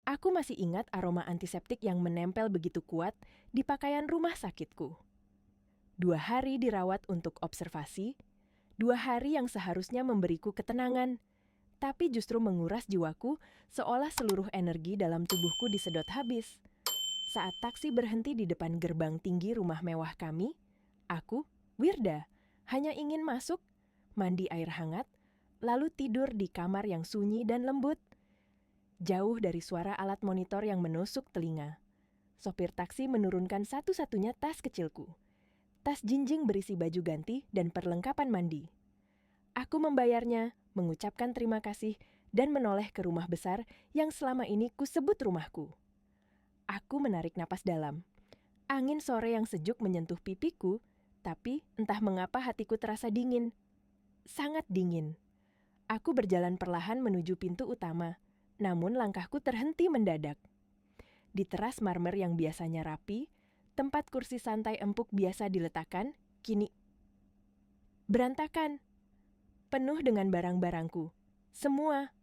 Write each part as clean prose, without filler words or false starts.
Aku masih ingat aroma antiseptik yang menempel begitu kuat di pakaian rumah sakitku. 2 hari dirawat untuk observasi, 2 hari yang seharusnya memberiku ketenangan, tapi justru menguras jiwaku seolah seluruh energi dalam tubuhku disedot habis. Saat taksi berhenti di depan gerbang tinggi rumah mewah kami, aku, Wirda, hanya ingin masuk, mandi air hangat, lalu tidur di kamar yang sunyi dan lembut, jauh dari suara alat monitor yang menusuk telinga. Sopir taksi menurunkan satu-satunya tas kecilku. Tas jinjing berisi baju ganti dan perlengkapan mandi. Aku membayarnya, mengucapkan terima kasih, dan menoleh ke rumah besar yang selama ini kusebut rumahku. Aku menarik napas dalam. Angin sore yang sejuk menyentuh pipiku, tapi entah mengapa hatiku terasa dingin. Sangat dingin. Aku berjalan perlahan menuju pintu utama, namun langkahku terhenti mendadak. Di teras marmer yang biasanya rapi, tempat kursi santai empuk biasa diletakkan, kini berantakan. Penuh dengan barang-barangku. Semua,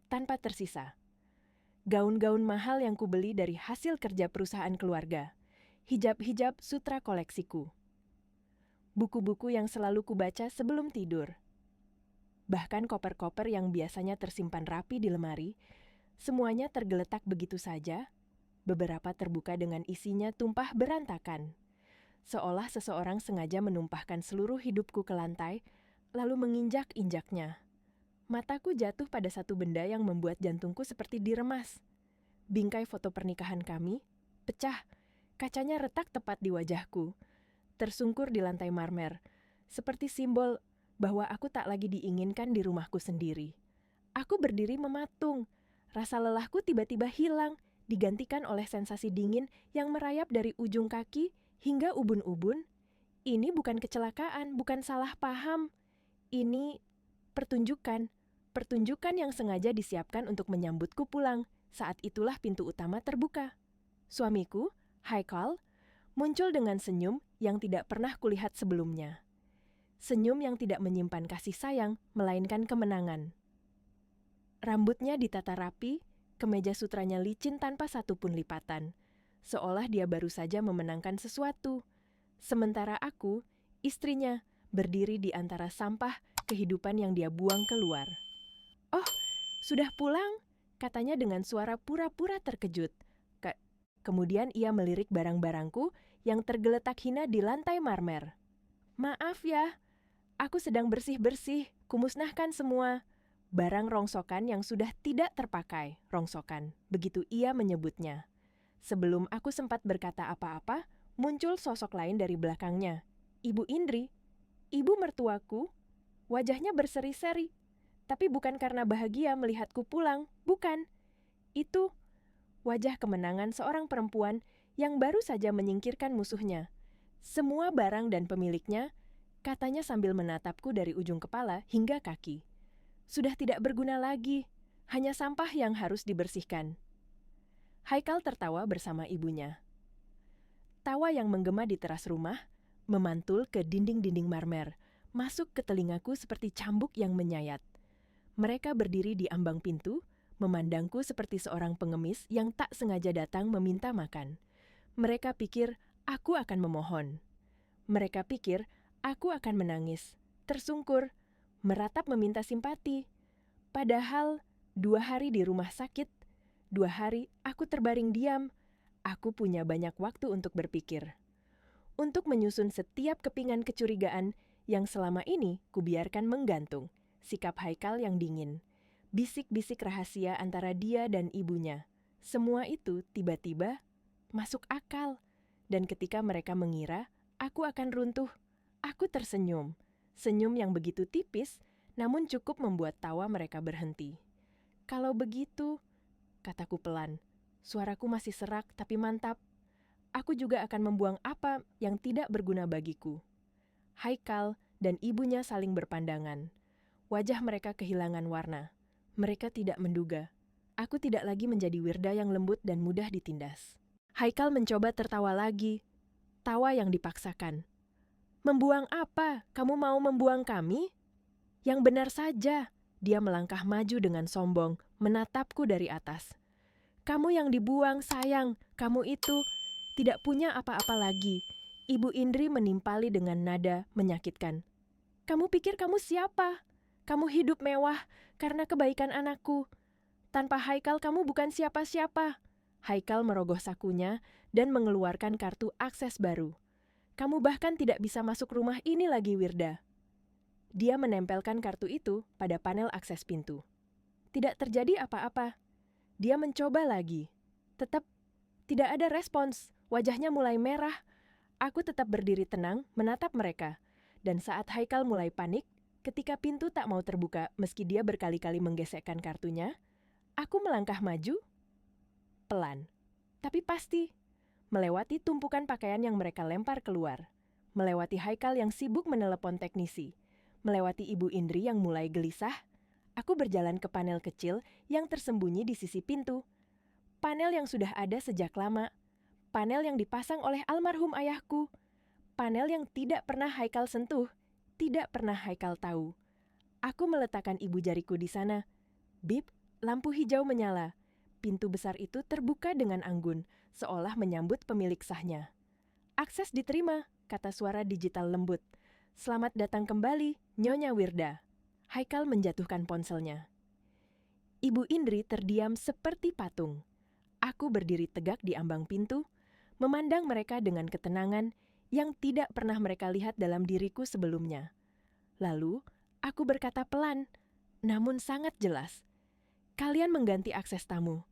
tanpa tersisa. Gaun-gaun mahal yang kubeli dari hasil kerja perusahaan keluarga. Hijab-hijab sutra koleksiku. Buku-buku yang selalu kubaca sebelum tidur. Bahkan koper-koper yang biasanya tersimpan rapi di lemari, semuanya tergeletak begitu saja, beberapa terbuka dengan isinya tumpah berantakan. Seolah seseorang sengaja menumpahkan seluruh hidupku ke lantai, lalu menginjak-injaknya. Mataku jatuh pada satu benda yang membuat jantungku seperti diremas. Bingkai foto pernikahan kami, pecah, kacanya retak tepat di wajahku, tersungkur di lantai marmer, seperti simbol bahwa aku tak lagi diinginkan di rumahku sendiri. Aku berdiri mematung, rasa lelahku tiba-tiba hilang, digantikan oleh sensasi dingin yang merayap dari ujung kaki hingga ubun-ubun. Ini bukan kecelakaan, bukan salah paham. Ini pertunjukan yang sengaja disiapkan untuk menyambutku pulang. Saat itulah pintu utama terbuka. Suamiku, Haikal, muncul dengan senyum yang tidak pernah kulihat sebelumnya. Senyum yang tidak menyimpan kasih sayang, melainkan kemenangan. Rambutnya ditata rapi, kemeja sutranya licin tanpa satupun lipatan, seolah dia baru saja memenangkan sesuatu. Sementara aku, istrinya, berdiri di antara sampah kehidupan yang dia buang keluar. "Oh, sudah pulang?" katanya dengan suara pura-pura terkejut. Kemudian ia melirik barang-barangku yang tergeletak hina di lantai marmer. "Maaf ya, aku sedang bersih-bersih, kumusnahkan semua. Barang rongsokan yang sudah tidak terpakai, rongsokan," begitu ia menyebutnya. Sebelum aku sempat berkata apa-apa, muncul sosok lain dari belakangnya. Ibu Indri, ibu mertuaku. Wajahnya berseri-seri, tapi bukan karena bahagia melihatku pulang, bukan. Itu wajah kemenangan seorang perempuan yang baru saja menyingkirkan musuhnya. Semua barang dan pemiliknya, katanya sambil menatapku dari ujung kepala hingga kaki. Sudah tidak berguna lagi, hanya sampah yang harus dibersihkan. Haikal tertawa bersama ibunya. Tawa yang menggema di teras rumah, memantul ke dinding-dinding marmer, masuk ke telingaku seperti cambuk yang menyayat. Mereka berdiri di ambang pintu, memandangku seperti seorang pengemis yang tak sengaja datang meminta makan. Mereka pikir aku akan memohon. Mereka pikir aku akan menangis, tersungkur, meratap meminta simpati. Padahal 2 hari di rumah sakit, 2 hari aku terbaring diam. Aku punya banyak waktu untuk berpikir. Untuk menyusun setiap kepingan kecurigaan yang selama ini kubiarkan menggantung. Sikap Haikal yang dingin. Bisik-bisik rahasia antara dia dan ibunya. Semua itu tiba-tiba masuk akal. Dan ketika mereka mengira aku akan runtuh, aku tersenyum. Senyum yang begitu tipis, namun cukup membuat tawa mereka berhenti. "Kalau begitu," kataku pelan. Suaraku masih serak tapi mantap. "Aku juga akan membuang apa yang tidak berguna bagiku." Haikal dan ibunya saling berpandangan. Wajah mereka kehilangan warna. Mereka tidak menduga. Aku tidak lagi menjadi Wirda yang lembut dan mudah ditindas. Haikal mencoba tertawa lagi. Tawa yang dipaksakan. "Membuang apa? Kamu mau membuang kami?" "Yang benar saja." Dia melangkah maju dengan sombong, menatapku dari atas. Kamu yang dibuang, sayang. Kamu itu tidak punya apa-apa lagi. Ibu Indri menimpali dengan nada menyakitkan. Kamu pikir kamu siapa? Kamu hidup mewah karena kebaikan anakku. Tanpa Haikal kamu bukan siapa-siapa. Haikal merogoh sakunya dan mengeluarkan kartu akses baru. Kamu bahkan tidak bisa masuk rumah ini lagi, Wirda. Dia menempelkan kartu itu pada panel akses pintu. Tidak terjadi apa-apa. Dia mencoba lagi. Tetap tidak ada respons. Wajahnya mulai merah. Aku tetap berdiri tenang menatap mereka. Dan saat Haikal mulai panik, ketika pintu tak mau terbuka meski dia berkali-kali menggesekkan kartunya, aku melangkah maju, pelan, tapi pasti, melewati tumpukan pakaian yang mereka lempar keluar, melewati Haikal yang sibuk menelepon teknisi, melewati Ibu Indri yang mulai gelisah. Aku berjalan ke panel kecil yang tersembunyi di sisi pintu. Panel yang sudah ada sejak lama. Panel yang dipasang oleh almarhum ayahku. Panel yang tidak pernah Haikal sentuh, tidak pernah Haikal tahu. Aku meletakkan ibu jariku di sana. Bip, lampu hijau menyala. Pintu besar itu terbuka dengan anggun, seolah menyambut pemilik sahnya. Akses diterima, kata suara digital lembut. Selamat datang kembali, Nyonya Wirda. Haikal menjatuhkan ponselnya. Ibu Indri terdiam seperti patung. Aku berdiri tegak di ambang pintu, memandang mereka dengan ketenangan yang tidak pernah mereka lihat dalam diriku sebelumnya. Lalu, aku berkata pelan, namun sangat jelas. Kalian mengganti akses tamu.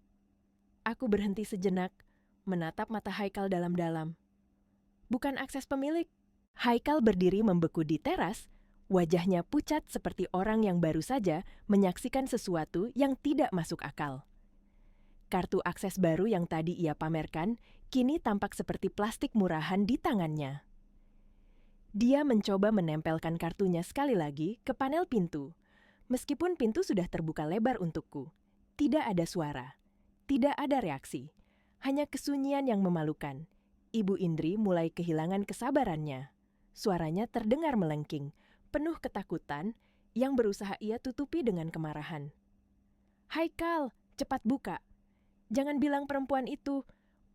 Aku berhenti sejenak, menatap mata Haikal dalam-dalam. Bukan akses pemilik. Haikal berdiri membeku di teras, wajahnya pucat seperti orang yang baru saja menyaksikan sesuatu yang tidak masuk akal. Kartu akses baru yang tadi ia pamerkan kini tampak seperti plastik murahan di tangannya. Dia mencoba menempelkan kartunya sekali lagi ke panel pintu. Meskipun pintu sudah terbuka lebar untukku, tidak ada suara, tidak ada reaksi, hanya kesunyian yang memalukan. Ibu Indri mulai kehilangan kesabarannya. Suaranya terdengar melengking, penuh ketakutan yang berusaha ia tutupi dengan kemarahan. Haikal, cepat buka. Jangan bilang perempuan itu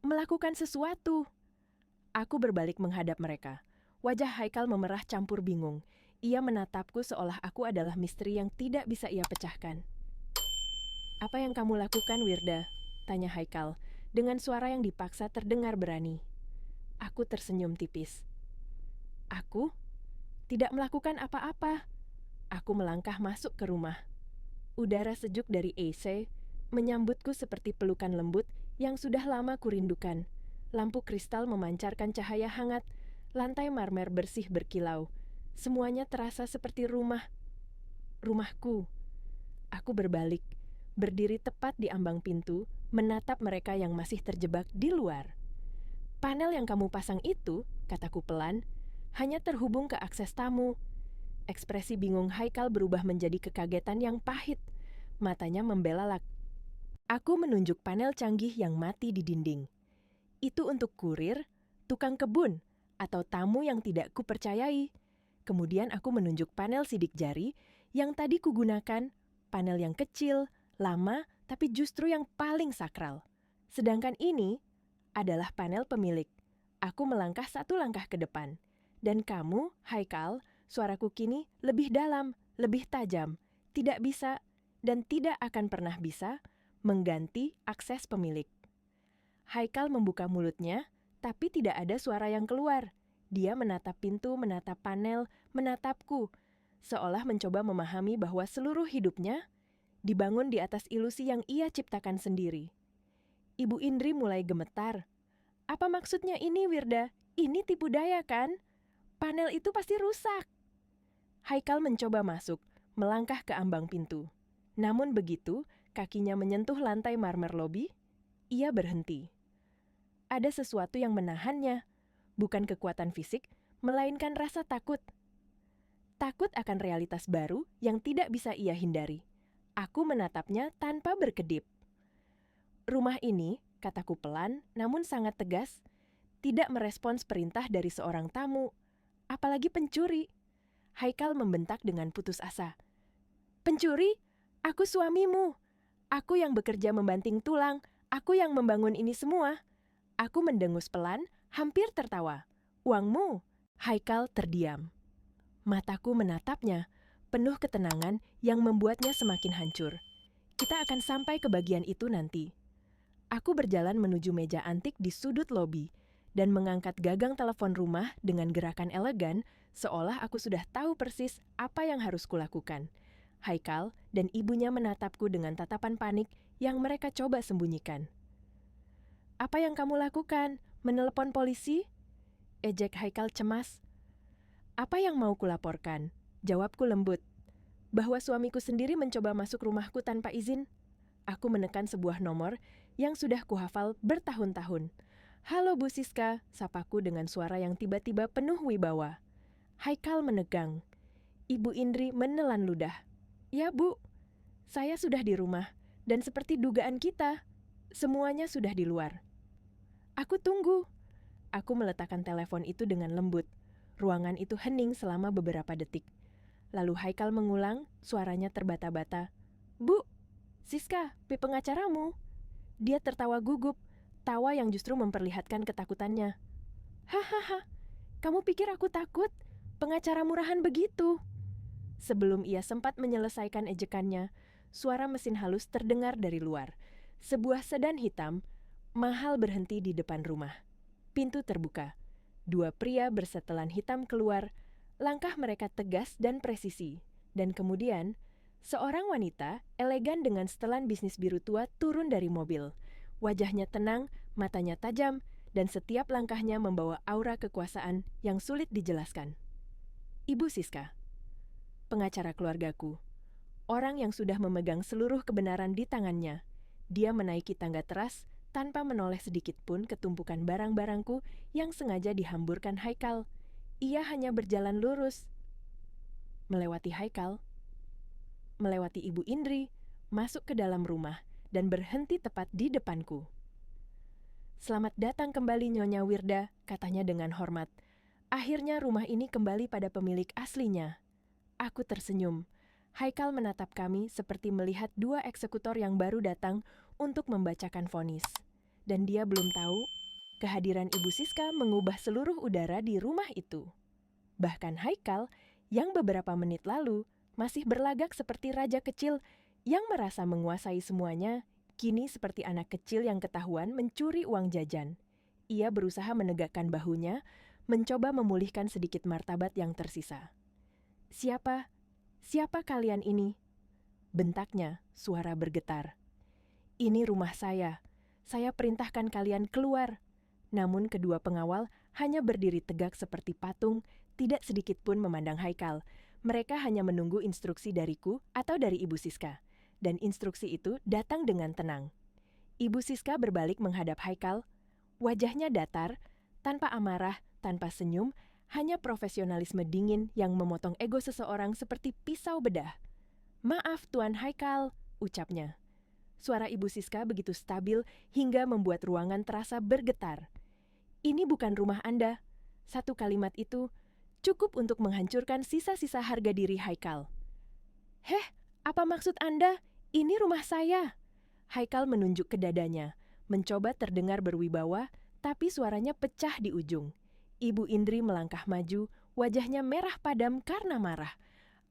melakukan sesuatu. Aku berbalik menghadap mereka. Wajah Haikal memerah campur bingung. Ia menatapku seolah aku adalah misteri yang tidak bisa ia pecahkan. Apa yang kamu lakukan, Wirda? Tanya Haikal, dengan suara yang dipaksa terdengar berani. Aku tersenyum tipis. Aku tidak melakukan apa-apa. Aku melangkah masuk ke rumah. Udara sejuk dari AC menyambutku seperti pelukan lembut yang sudah lama kurindukan. Lampu kristal memancarkan cahaya hangat, lantai marmer bersih berkilau. Semuanya terasa seperti rumahku. Aku berbalik, berdiri tepat di ambang pintu, menatap mereka yang masih terjebak di luar. Panel yang kamu pasang itu, kataku pelan, hanya terhubung ke akses tamu. Ekspresi bingung Haikal berubah menjadi kekagetan yang pahit. Matanya membelalak. Aku menunjuk panel canggih yang mati di dinding. Itu untuk kurir, tukang kebun, atau tamu yang tidak kupercayai. Kemudian aku menunjuk panel sidik jari yang tadi kugunakan, panel yang kecil, lama, tapi justru yang paling sakral. Sedangkan ini adalah panel pemilik. Aku melangkah satu langkah ke depan. Dan kamu, Haikal, suaraku kini lebih dalam, lebih tajam, tidak bisa dan tidak akan pernah bisa mengganti akses pemilik. Haikal membuka mulutnya, tapi tidak ada suara yang keluar. Dia menatap pintu, menatap panel, menatapku, seolah mencoba memahami bahwa seluruh hidupnya dibangun di atas ilusi yang ia ciptakan sendiri. Ibu Indri mulai gemetar. Apa maksudnya ini, Wirda? Ini tipu daya, kan? Panel itu pasti rusak. Haikal mencoba masuk, melangkah ke ambang pintu. Namun begitu, kakinya menyentuh lantai marmer lobi, ia berhenti. Ada sesuatu yang menahannya, bukan kekuatan fisik, melainkan rasa takut. Takut akan realitas baru yang tidak bisa ia hindari. Aku menatapnya tanpa berkedip. Rumah ini, kataku pelan, namun sangat tegas, tidak merespons perintah dari seorang tamu, apalagi pencuri. Haikal membentak dengan putus asa. Pencuri? Aku suamimu. Aku yang bekerja membanting tulang. Aku yang membangun ini semua. Aku mendengus pelan, hampir tertawa. Uangmu? Haikal terdiam. Mataku menatapnya, penuh ketenangan yang membuatnya semakin hancur. Kita akan sampai ke bagian itu nanti. Aku berjalan menuju meja antik di sudut lobi dan mengangkat gagang telepon rumah dengan gerakan elegan seolah aku sudah tahu persis apa yang harus kulakukan. Haikal dan ibunya menatapku dengan tatapan panik yang mereka coba sembunyikan. "Apa yang kamu lakukan? Menelepon polisi?" ejek Haikal cemas. "Apa yang mau kulaporkan?" Jawabku lembut. "Bahwa suamiku sendiri mencoba masuk rumahku tanpa izin." Aku menekan sebuah nomor yang sudah kuhafal bertahun-tahun. "Halo Bu Siska," sapaku dengan suara yang tiba-tiba penuh wibawa. Haikal menegang. Ibu Indri menelan ludah. "Ya Bu, saya sudah di rumah, dan seperti dugaan kita, semuanya sudah di luar." "Aku tunggu." Aku meletakkan telepon itu dengan lembut. Ruangan itu hening selama beberapa detik. Lalu Haikal mengulang, suaranya terbata-bata. "Bu, Siska, pengacaramu." Dia tertawa gugup, tawa yang justru memperlihatkan ketakutannya. "Hahaha, kamu pikir aku takut? Pengacara murahan begitu." Sebelum ia sempat menyelesaikan ejekannya, suara mesin halus terdengar dari luar. Sebuah sedan hitam, mahal berhenti di depan rumah. Pintu terbuka. Dua pria bersetelan hitam keluar, langkah mereka tegas dan presisi. Dan kemudian, seorang wanita elegan dengan setelan bisnis biru tua turun dari mobil. Wajahnya tenang, matanya tajam, dan setiap langkahnya membawa aura kekuasaan yang sulit dijelaskan. Ibu Siska, pengacara keluargaku. Orang yang sudah memegang seluruh kebenaran di tangannya. Dia menaiki tangga teras tanpa menoleh sedikit pun ke tumpukan barang-barangku yang sengaja dihamburkan Haikal. Ia hanya berjalan lurus. Melewati Haikal, melewati Ibu Indri, masuk ke dalam rumah, dan berhenti tepat di depanku. "Selamat datang kembali Nyonya Wirda," katanya dengan hormat. "Akhirnya rumah ini kembali pada pemilik aslinya." Aku tersenyum. Haikal menatap kami seperti melihat dua eksekutor yang baru datang untuk membacakan vonis. Dan dia belum tahu, kehadiran Ibu Siska mengubah seluruh udara di rumah itu. Bahkan Haikal, yang beberapa menit lalu masih berlagak seperti raja kecil yang merasa menguasai semuanya, kini seperti anak kecil yang ketahuan mencuri uang jajan. Ia berusaha menegakkan bahunya, mencoba memulihkan sedikit martabat yang tersisa. Siapa kalian ini?" bentaknya, suara bergetar. "Ini rumah saya. Saya perintahkan kalian keluar." Namun kedua pengawal hanya berdiri tegak seperti patung, tidak sedikit pun memandang Haikal. Mereka hanya menunggu instruksi dariku atau dari Ibu Siska. Dan instruksi itu datang dengan tenang. Ibu Siska berbalik menghadap Haikal. Wajahnya datar, tanpa amarah, tanpa senyum, hanya profesionalisme dingin yang memotong ego seseorang seperti pisau bedah. "Maaf Tuan Haikal," ucapnya. Suara Ibu Siska begitu stabil hingga membuat ruangan terasa bergetar. "Ini bukan rumah Anda." Satu kalimat itu cukup untuk menghancurkan sisa-sisa harga diri Haikal. "Heh, apa maksud Anda? Ini rumah saya." Haikal menunjuk ke dadanya, mencoba terdengar berwibawa, tapi suaranya pecah di ujung. Ibu Indri melangkah maju, wajahnya merah padam karena marah.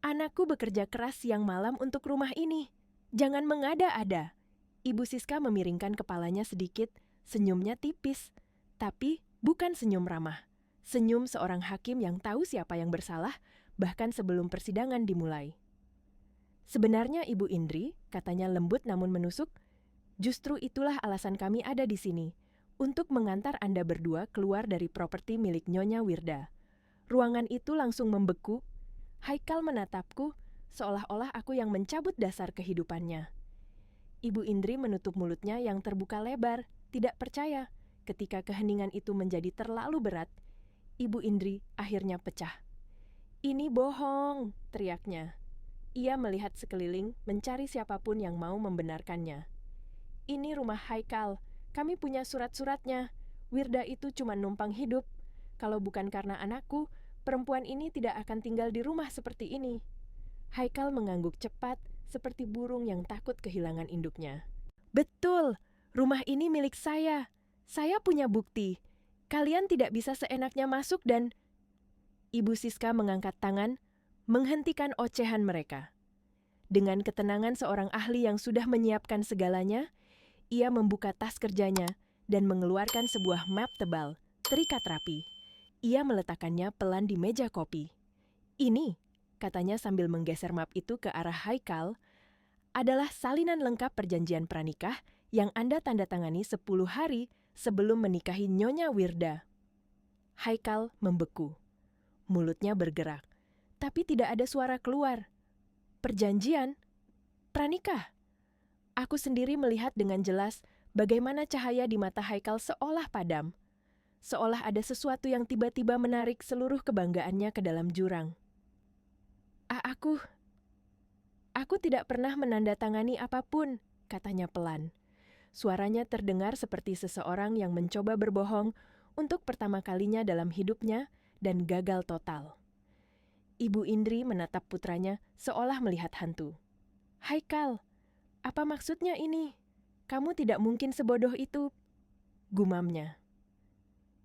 "Anakku bekerja keras siang malam untuk rumah ini. Jangan mengada-ada." Ibu Siska memiringkan kepalanya sedikit, senyumnya tipis. Tapi bukan senyum ramah. Senyum seorang hakim yang tahu siapa yang bersalah, bahkan sebelum persidangan dimulai. "Sebenarnya Ibu Indri," katanya lembut namun menusuk, "justru itulah alasan kami ada di sini, untuk mengantar Anda berdua keluar dari properti milik Nyonya Wirda." Ruangan itu langsung membeku. Haikal menatapku, seolah-olah aku yang mencabut dasar kehidupannya. Ibu Indri menutup mulutnya yang terbuka lebar, tidak percaya. Ketika keheningan itu menjadi terlalu berat, Ibu Indri akhirnya pecah. "Ini bohong," teriaknya. Ia melihat sekeliling, mencari siapapun yang mau membenarkannya. "Ini rumah Haikal. Kami punya surat-suratnya. Wirda itu cuma numpang hidup. Kalau bukan karena anakku, perempuan ini tidak akan tinggal di rumah seperti ini." Haikal mengangguk cepat, seperti burung yang takut kehilangan induknya. "Betul, Rumah ini milik saya. Saya punya bukti. Kalian tidak bisa seenaknya masuk dan..." Ibu Siska mengangkat tangan, menghentikan ocehan mereka. Dengan ketenangan seorang ahli yang sudah menyiapkan segalanya, ia membuka tas kerjanya dan mengeluarkan sebuah map tebal, terikat rapi. Ia meletakkannya pelan di meja kopi. "Ini," katanya sambil menggeser map itu ke arah Haikal, "adalah salinan lengkap perjanjian pranikah yang Anda tanda tangani 10 hari sebelum menikahi Nyonya Wirda." Haikal membeku. Mulutnya bergerak, tapi tidak ada suara keluar. Perjanjian? Pranikah? Aku sendiri melihat dengan jelas bagaimana cahaya di mata Haikal seolah padam. Seolah ada sesuatu yang tiba-tiba menarik seluruh kebanggaannya ke dalam jurang. Aku tidak pernah menandatangani apapun," katanya pelan. Suaranya terdengar seperti seseorang yang mencoba berbohong untuk pertama kalinya dalam hidupnya dan gagal total. Ibu Indri menatap putranya seolah melihat hantu. "Haikal, apa maksudnya ini? Kamu tidak mungkin sebodoh itu," gumamnya.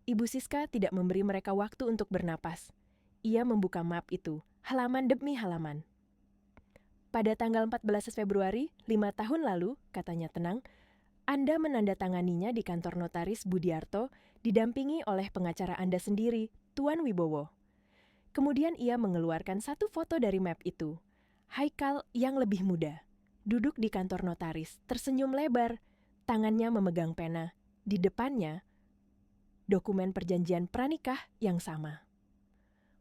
Ibu Siska tidak memberi mereka waktu untuk bernapas. Ia membuka map itu, halaman demi halaman. "Pada tanggal 14 Februari, 5 tahun lalu," katanya tenang, "Anda menandatanganinya di kantor notaris Budiarto, didampingi oleh pengacara Anda sendiri, Tuan Wibowo." Kemudian ia mengeluarkan satu foto dari map itu. Haikal yang lebih muda, duduk di kantor notaris, tersenyum lebar, tangannya memegang pena. Di depannya, dokumen perjanjian pranikah yang sama.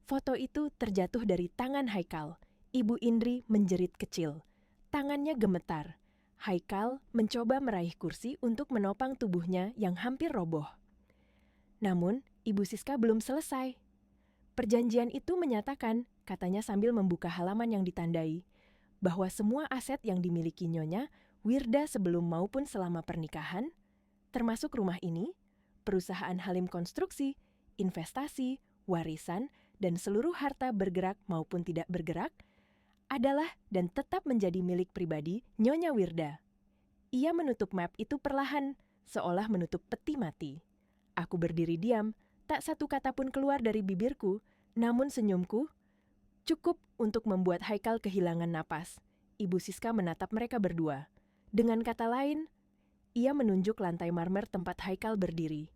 Foto itu terjatuh dari tangan Haikal. Ibu Indri menjerit kecil. Tangannya gemetar. Haikal mencoba meraih kursi untuk menopang tubuhnya yang hampir roboh. Namun, Ibu Siska belum selesai. "Perjanjian itu menyatakan," katanya sambil membuka halaman yang ditandai, "bahwa semua aset yang dimiliki Nyonya Wirda sebelum maupun selama pernikahan, termasuk rumah ini, perusahaan Halim Konstruksi, investasi, warisan, dan seluruh harta bergerak maupun tidak bergerak, adalah dan tetap menjadi milik pribadi Nyonya Wirda." Ia menutup map itu perlahan, seolah menutup peti mati. Aku berdiri diam, tak satu kata pun keluar dari bibirku, namun senyumku cukup untuk membuat Haikal kehilangan napas. Ibu Siska menatap mereka berdua. Dengan kata lain, ia menunjuk lantai marmer tempat Haikal berdiri.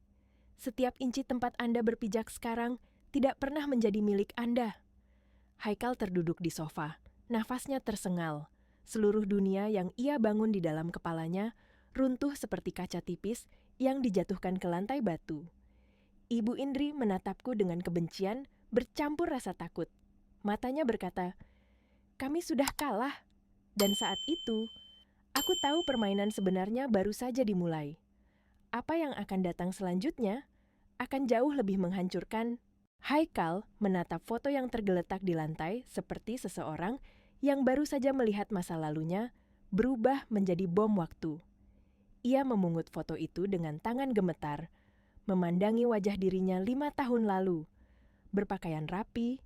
"Setiap inci tempat Anda berpijak sekarang tidak pernah menjadi milik Anda." Haikal terduduk di sofa, nafasnya tersengal. Seluruh dunia yang ia bangun di dalam kepalanya runtuh seperti kaca tipis yang dijatuhkan ke lantai batu. Ibu Indri menatapku dengan kebencian bercampur rasa takut. Matanya berkata, "Kami sudah kalah." Dan saat itu, aku tahu permainan sebenarnya baru saja dimulai. Apa yang akan datang selanjutnya akan jauh lebih menghancurkan. Haikal menatap foto yang tergeletak di lantai seperti seseorang yang baru saja melihat masa lalunya berubah menjadi bom waktu. Ia memungut foto itu dengan tangan gemetar, memandangi wajah dirinya 5 tahun lalu, berpakaian rapi,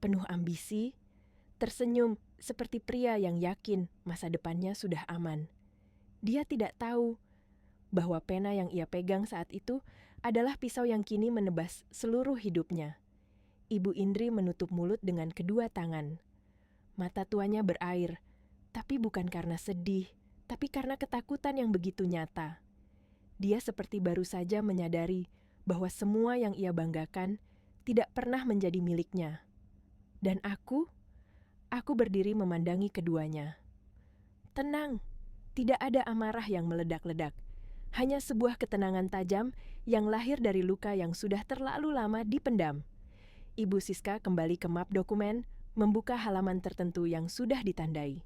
penuh ambisi, tersenyum seperti pria yang yakin masa depannya sudah aman. Dia tidak tahu bahwa pena yang ia pegang saat itu adalah pisau yang kini menebas seluruh hidupnya. Ibu Indri menutup mulut dengan kedua tangan. Mata tuanya berair, tapi bukan karena sedih, tapi karena ketakutan yang begitu nyata. Dia seperti baru saja menyadari bahwa semua yang ia banggakan tidak pernah menjadi miliknya. Dan aku berdiri memandangi keduanya. Tenang, tidak ada amarah yang meledak-ledak. Hanya sebuah ketenangan tajam yang lahir dari luka yang sudah terlalu lama dipendam. Ibu Siska kembali ke map dokumen, membuka halaman tertentu yang sudah ditandai.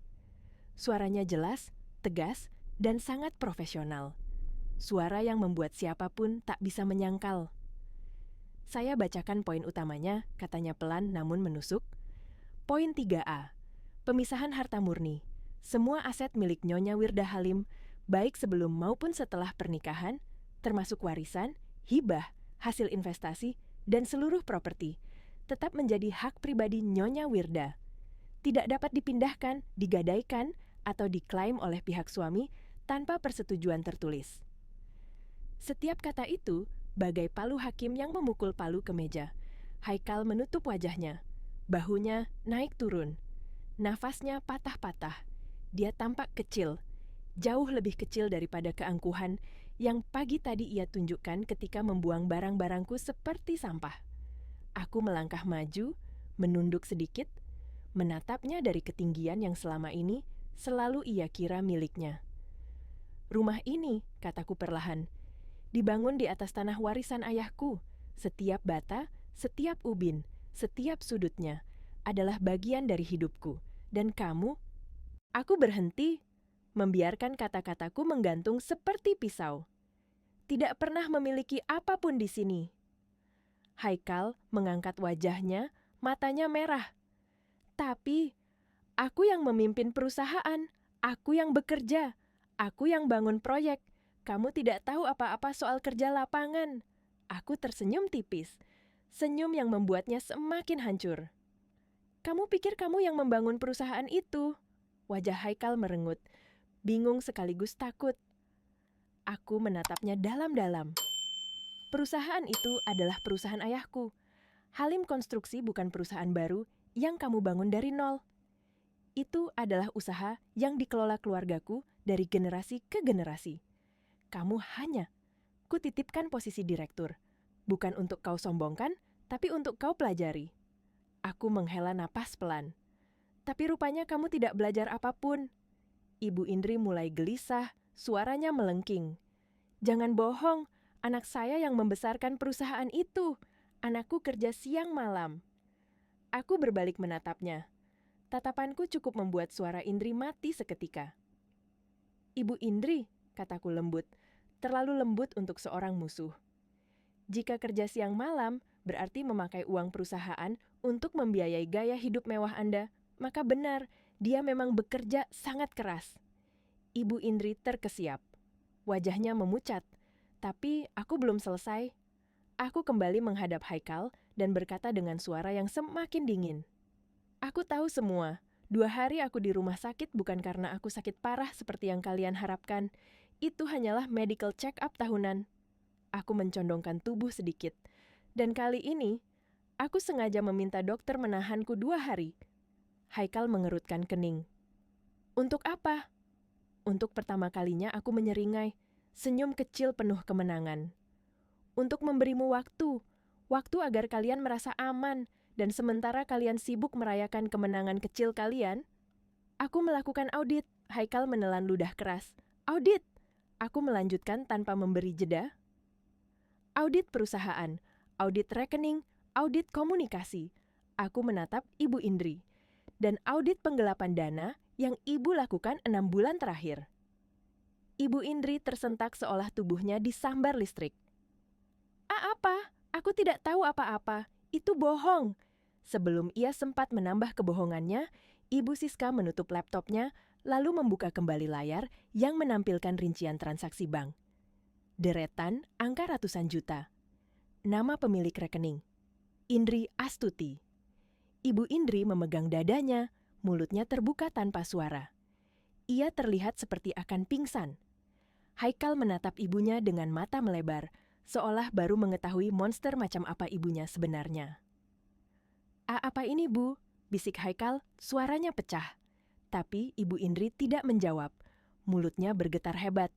Suaranya jelas, tegas, dan sangat profesional. Suara yang membuat siapapun tak bisa menyangkal. "Saya bacakan poin utamanya," katanya pelan namun menusuk. "Poin 3A. Pemisahan harta murni. Semua aset milik Nyonya Wirda Halim, baik sebelum maupun setelah pernikahan, termasuk warisan, hibah, hasil investasi, dan seluruh properti, tetap menjadi hak pribadi Nyonya Wirda. Tidak dapat dipindahkan, digadaikan, atau diklaim oleh pihak suami tanpa persetujuan tertulis." Setiap kata itu bagai palu hakim yang memukul palu ke meja. Haikal menutup wajahnya. Bahunya naik turun. Nafasnya patah-patah. Dia tampak kecil, jauh lebih kecil daripada keangkuhan yang pagi tadi ia tunjukkan ketika membuang barang-barangku seperti sampah. Aku melangkah maju, menunduk sedikit, menatapnya dari ketinggian yang selama ini selalu ia kira miliknya. Rumah ini, kataku perlahan, dibangun di atas tanah warisan ayahku. Setiap bata, setiap ubin, setiap sudutnya adalah bagian dari hidupku. Dan kamu? Aku berhenti, membiarkan kata-kataku menggantung seperti pisau. Tidak pernah memiliki apapun di sini. Haikal mengangkat wajahnya, matanya merah. Tapi, aku yang memimpin perusahaan, aku yang bekerja, aku yang bangun proyek. Kamu tidak tahu apa-apa soal kerja lapangan. Aku tersenyum tipis, senyum yang membuatnya semakin hancur. Kamu pikir kamu yang membangun perusahaan itu? Wajah Haikal merengut, bingung sekaligus takut. Aku menatapnya dalam-dalam. Perusahaan itu adalah perusahaan ayahku. Halim Konstruksi bukan perusahaan baru yang kamu bangun dari nol. Itu adalah usaha yang dikelola keluargaku dari generasi ke generasi. Kamu hanya kutitipkan posisi direktur. Bukan untuk kau sombongkan, tapi untuk kau pelajari. Aku menghela napas pelan. Tapi rupanya kamu tidak belajar apapun. Ibu Indri mulai gelisah, suaranya melengking. Jangan bohong, anak saya yang membesarkan perusahaan itu. Anakku kerja siang malam. Aku berbalik menatapnya. Tatapanku cukup membuat suara Indri mati seketika. Ibu Indri, kataku lembut, terlalu lembut untuk seorang musuh. Jika kerja siang malam berarti memakai uang perusahaan untuk membiayai gaya hidup mewah Anda, maka benar, dia memang bekerja sangat keras. Ibu Indri terkesiap. Wajahnya memucat, tapi aku belum selesai. Aku kembali menghadap Haikal dan berkata dengan suara yang semakin dingin. Aku tahu semua. 2 hari aku di rumah sakit bukan karena aku sakit parah seperti yang kalian harapkan. Itu hanyalah medical check-up tahunan. Aku mencondongkan tubuh sedikit. Dan kali ini, aku sengaja meminta dokter menahanku 2 hari. Haikal mengerutkan kening. Untuk apa? Untuk pertama kalinya aku menyeringai, senyum kecil penuh kemenangan. Untuk memberimu waktu agar kalian merasa aman, dan sementara kalian sibuk merayakan kemenangan kecil kalian, aku melakukan audit. Haikal menelan ludah keras. Audit! Aku melanjutkan tanpa memberi jeda. Audit perusahaan, audit rekening, audit komunikasi. Aku menatap Ibu Indri. Dan audit penggelapan dana yang Ibu lakukan 6 bulan terakhir. Ibu Indri tersentak seolah tubuhnya disambar listrik. Apa? Aku tidak tahu apa-apa. Itu bohong. Sebelum ia sempat menambah kebohongannya, Ibu Siska menutup laptopnya lalu membuka kembali layar yang menampilkan rincian transaksi bank. Deretan angka ratusan juta. Nama pemilik rekening, Indri Astuti. Ibu Indri memegang dadanya, mulutnya terbuka tanpa suara. Ia terlihat seperti akan pingsan. Haikal menatap ibunya dengan mata melebar, seolah baru mengetahui monster macam apa ibunya sebenarnya. Apa ini, Bu?" bisik Haikal, suaranya pecah. Tapi Ibu Indri tidak menjawab. Mulutnya bergetar hebat.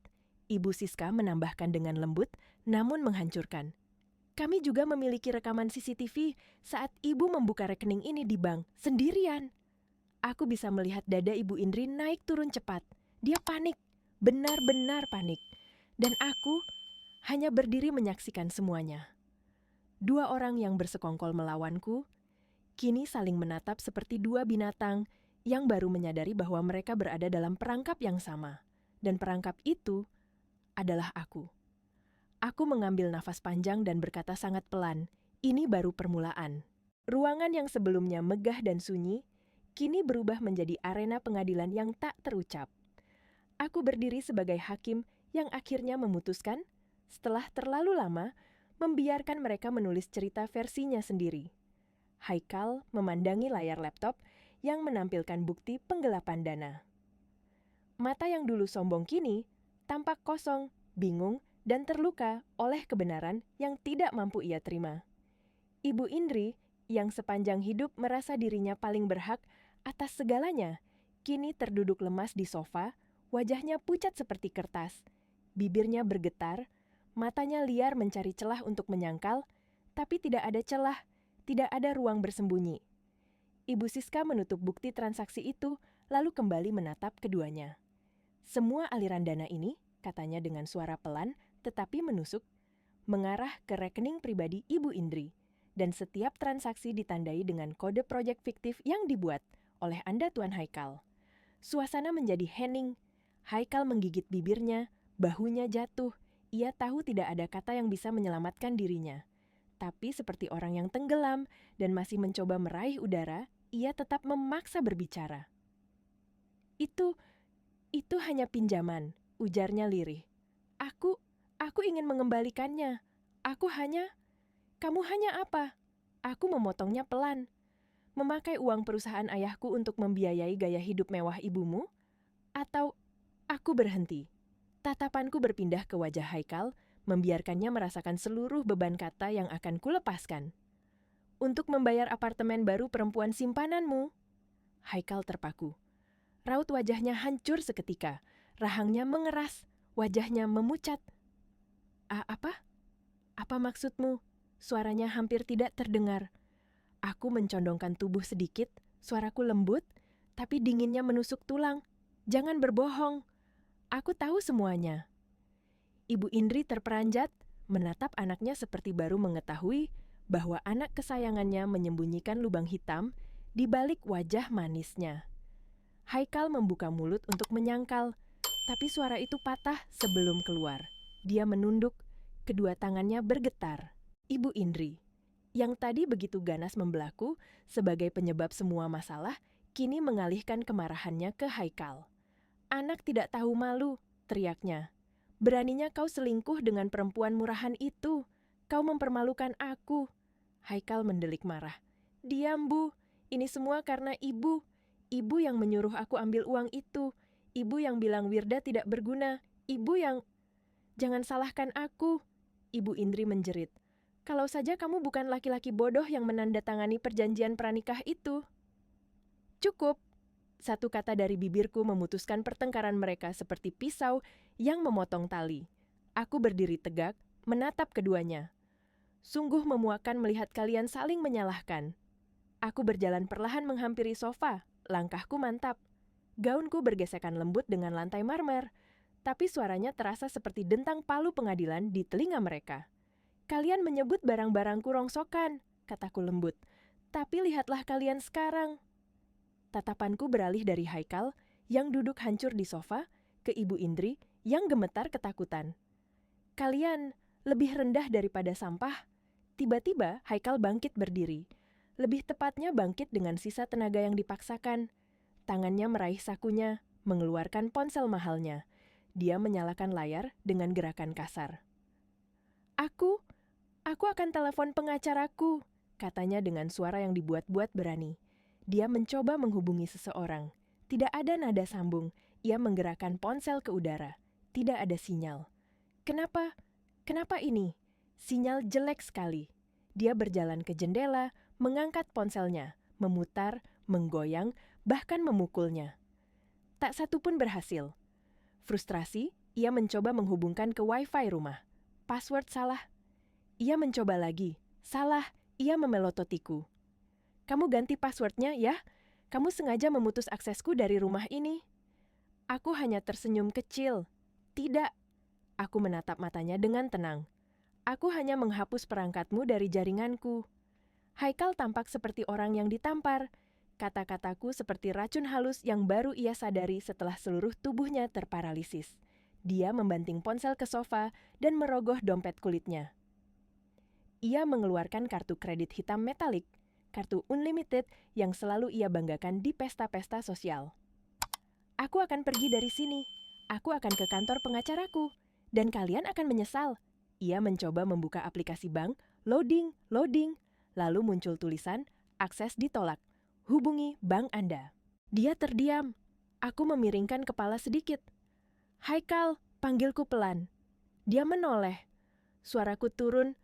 Ibu Siska menambahkan dengan lembut, namun menghancurkan. "Kami juga memiliki rekaman CCTV saat Ibu membuka rekening ini di bank, sendirian." Aku bisa melihat dada Ibu Indri naik turun cepat. Dia panik, benar-benar panik. Dan aku hanya berdiri menyaksikan semuanya. 2 orang yang bersekongkol melawanku, kini saling menatap seperti 2 binatang yang baru menyadari bahwa mereka berada dalam perangkap yang sama. Dan perangkap itu adalah aku. Aku mengambil nafas panjang dan berkata sangat pelan, "Ini baru permulaan." Ruangan yang sebelumnya megah dan sunyi, kini berubah menjadi arena pengadilan yang tak terucap. Aku berdiri sebagai hakim yang akhirnya memutuskan, setelah terlalu lama, membiarkan mereka menulis cerita versinya sendiri. Haikal memandangi layar laptop yang menampilkan bukti penggelapan dana. Mata yang dulu sombong kini tampak kosong, bingung, dan terluka oleh kebenaran yang tidak mampu ia terima. Ibu Indri, yang sepanjang hidup merasa dirinya paling berhak atas segalanya, kini terduduk lemas di sofa, wajahnya pucat seperti kertas, bibirnya bergetar, matanya liar mencari celah untuk menyangkal, tapi tidak ada celah, tidak ada ruang bersembunyi. Ibu Siska menutup bukti transaksi itu, lalu kembali menatap keduanya. Semua aliran dana ini, katanya dengan suara pelan tetapi menusuk, mengarah ke rekening pribadi Ibu Indri, dan setiap transaksi ditandai dengan kode proyek fiktif yang dibuat oleh Anda Tuan Haikal. Suasana menjadi hening. Haikal menggigit bibirnya, bahunya jatuh. Ia tahu tidak ada kata yang bisa menyelamatkan dirinya. Tapi seperti orang yang tenggelam dan masih mencoba meraih udara, ia tetap memaksa berbicara. Itu hanya pinjaman, ujarnya lirih. Aku ingin mengembalikannya. Kamu hanya apa? Aku memotongnya pelan. Memakai uang perusahaan ayahku untuk membiayai gaya hidup mewah ibumu? Atau aku berhenti? Tatapanku berpindah ke wajah Haikal, membiarkannya merasakan seluruh beban kata yang akan kulepaskan. Untuk membayar apartemen baru perempuan simpananmu? Haikal terpaku. Raut wajahnya hancur seketika. Rahangnya mengeras, wajahnya memucat. Apa? Apa maksudmu? Suaranya hampir tidak terdengar. Aku mencondongkan tubuh sedikit, suaraku lembut, tapi dinginnya menusuk tulang. Jangan berbohong. Aku tahu semuanya. Ibu Indri terperanjat, menatap anaknya seperti baru mengetahui bahwa anak kesayangannya menyembunyikan lubang hitam di balik wajah manisnya. Haikal membuka mulut untuk menyangkal, tapi suara itu patah sebelum keluar. Dia menunduk, kedua tangannya bergetar. Ibu Indri, yang tadi begitu ganas membelaku sebagai penyebab semua masalah, kini mengalihkan kemarahannya ke Haikal. Anak tidak tahu malu, teriaknya. Beraninya kau selingkuh dengan perempuan murahan itu. Kau mempermalukan aku. Haikal mendelik marah. Diam, Bu. Ini semua karena ibu. Ibu yang menyuruh aku ambil uang itu. Ibu yang bilang Wirda tidak berguna. Ibu yang... Jangan salahkan aku. Ibu Indri menjerit. Kalau saja kamu bukan laki-laki bodoh yang menandatangani perjanjian pranikah itu. Cukup. Satu kata dari bibirku memutuskan pertengkaran mereka seperti pisau yang memotong tali. Aku berdiri tegak, menatap keduanya. Sungguh memuakkan melihat kalian saling menyalahkan. Aku berjalan perlahan menghampiri sofa, langkahku mantap. Gaunku bergesekan lembut dengan lantai marmer, tapi suaranya terasa seperti dentang palu pengadilan di telinga mereka. Kalian menyebut barang-barangku rongsokan, kataku lembut. Tapi lihatlah kalian sekarang. Tatapanku beralih dari Haikal, yang duduk hancur di sofa, ke Ibu Indri, yang gemetar ketakutan. Kalian lebih rendah daripada sampah. Tiba-tiba Haikal bangkit berdiri. Lebih tepatnya bangkit dengan sisa tenaga yang dipaksakan. Tangannya meraih sakunya, mengeluarkan ponsel mahalnya. Dia menyalakan layar dengan gerakan kasar. Aku akan telepon pengacaraku, katanya dengan suara yang dibuat-buat berani. Dia mencoba menghubungi seseorang. Tidak ada nada sambung. Ia menggerakkan ponsel ke udara. Tidak ada sinyal. Kenapa? Kenapa ini? Sinyal jelek sekali. Dia berjalan ke jendela, mengangkat ponselnya, memutar, menggoyang, bahkan memukulnya. Tak satu pun berhasil. Frustrasi, ia mencoba menghubungkan ke wifi rumah. Password salah. Ia mencoba lagi. Salah, ia memelototiku. Kamu ganti passwordnya ya? Kamu sengaja memutus aksesku dari rumah ini. Aku hanya tersenyum kecil. Tidak. Aku menatap matanya dengan tenang. Aku hanya menghapus perangkatmu dari jaringanku. Haikal tampak seperti orang yang ditampar. Kata-kataku seperti racun halus yang baru ia sadari setelah seluruh tubuhnya terparalisis. Dia membanting ponsel ke sofa dan merogoh dompet kulitnya. Ia mengeluarkan kartu kredit hitam metalik, kartu unlimited yang selalu ia banggakan di pesta-pesta sosial. Aku akan pergi dari sini. Aku akan ke kantor pengacaraku. Dan kalian akan menyesal. Ia mencoba membuka aplikasi bank, loading. Lalu muncul tulisan, akses ditolak. Hubungi bank Anda. Dia terdiam. Aku memiringkan kepala sedikit. Haikal, panggilku pelan. Dia menoleh. Suaraku turun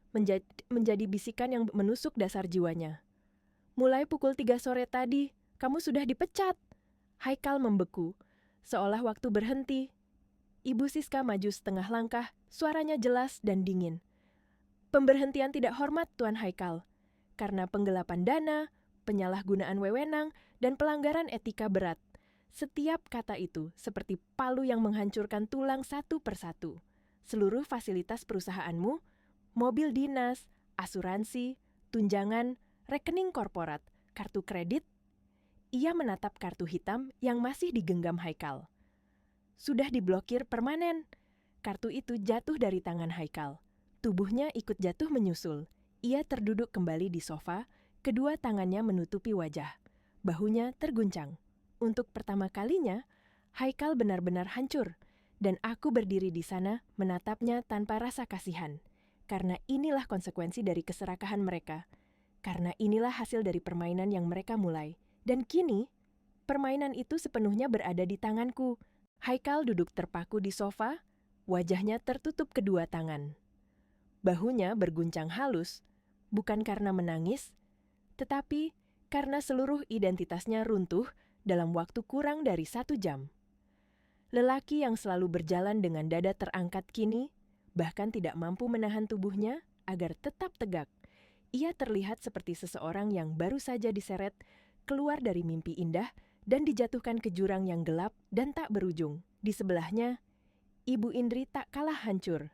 menjadi bisikan yang menusuk dasar jiwanya. Mulai pukul 3 sore tadi, kamu sudah dipecat. Haikal membeku, seolah waktu berhenti. Ibu Siska maju setengah langkah, suaranya jelas dan dingin. Pemberhentian tidak hormat, Tuan Haikal. Karena penggelapan dana, penyalahgunaan wewenang, dan pelanggaran etika berat. Setiap kata itu seperti palu yang menghancurkan tulang satu persatu. Seluruh fasilitas perusahaanmu, mobil dinas, asuransi, tunjangan, rekening korporat, kartu kredit. Ia menatap kartu hitam yang masih digenggam Haikal. Sudah diblokir permanen. Kartu itu jatuh dari tangan Haikal. Tubuhnya ikut jatuh menyusul. Ia terduduk kembali di sofa, kedua tangannya menutupi wajah. Bahunya terguncang. Untuk pertama kalinya, Haikal benar-benar hancur, dan aku berdiri di sana menatapnya tanpa rasa kasihan. Karena inilah konsekuensi dari keserakahan mereka. Karena inilah hasil dari permainan yang mereka mulai. Dan kini, permainan itu sepenuhnya berada di tanganku. Haikal duduk terpaku di sofa, wajahnya tertutup kedua tangan. Bahunya berguncang halus, bukan karena menangis, tetapi karena seluruh identitasnya runtuh dalam waktu kurang dari 1 jam. Lelaki yang selalu berjalan dengan dada terangkat kini, bahkan tidak mampu menahan tubuhnya agar tetap tegak. Ia terlihat seperti seseorang yang baru saja diseret keluar dari mimpi indah dan dijatuhkan ke jurang yang gelap dan tak berujung. Di sebelahnya, Ibu Indri tak kalah hancur.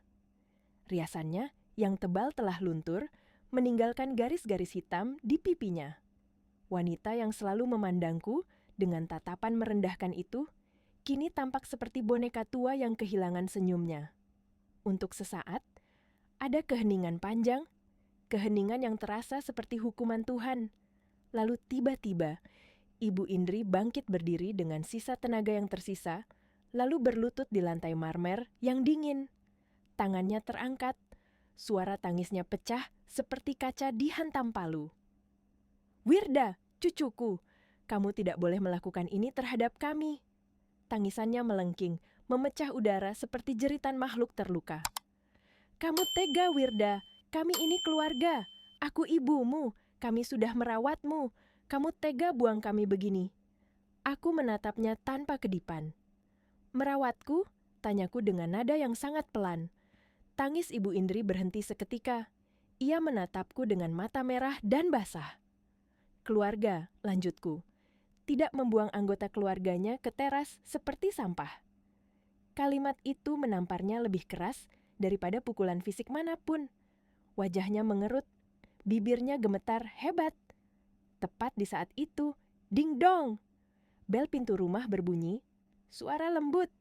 Riasannya yang tebal telah luntur, meninggalkan garis-garis hitam di pipinya. Wanita yang selalu memandangku dengan tatapan merendahkan itu, kini tampak seperti boneka tua yang kehilangan senyumnya. Untuk sesaat, ada keheningan panjang, keheningan yang terasa seperti hukuman Tuhan. Lalu tiba-tiba, Ibu Indri bangkit berdiri dengan sisa tenaga yang tersisa, lalu berlutut di lantai marmer yang dingin. Tangannya terangkat, suara tangisnya pecah seperti kaca dihantam palu. "Wirda, cucuku, kamu tidak boleh melakukan ini terhadap kami." Tangisannya melengking, memecah udara seperti jeritan makhluk terluka. "Kamu tega, Wirda. Kami ini keluarga. Aku ibumu. Kami sudah merawatmu. Kamu tega buang kami begini." Aku menatapnya tanpa kedipan. "Merawatku?" tanyaku dengan nada yang sangat pelan. Tangis Ibu Indri berhenti seketika. Ia menatapku dengan mata merah dan basah. "Keluarga," lanjutku, "tidak membuang anggota keluarganya ke teras seperti sampah." Kalimat itu menamparnya lebih keras daripada pukulan fisik manapun. Wajahnya mengerut, bibirnya gemetar hebat. Tepat di saat itu, ding dong! Bel pintu rumah berbunyi, suara lembut.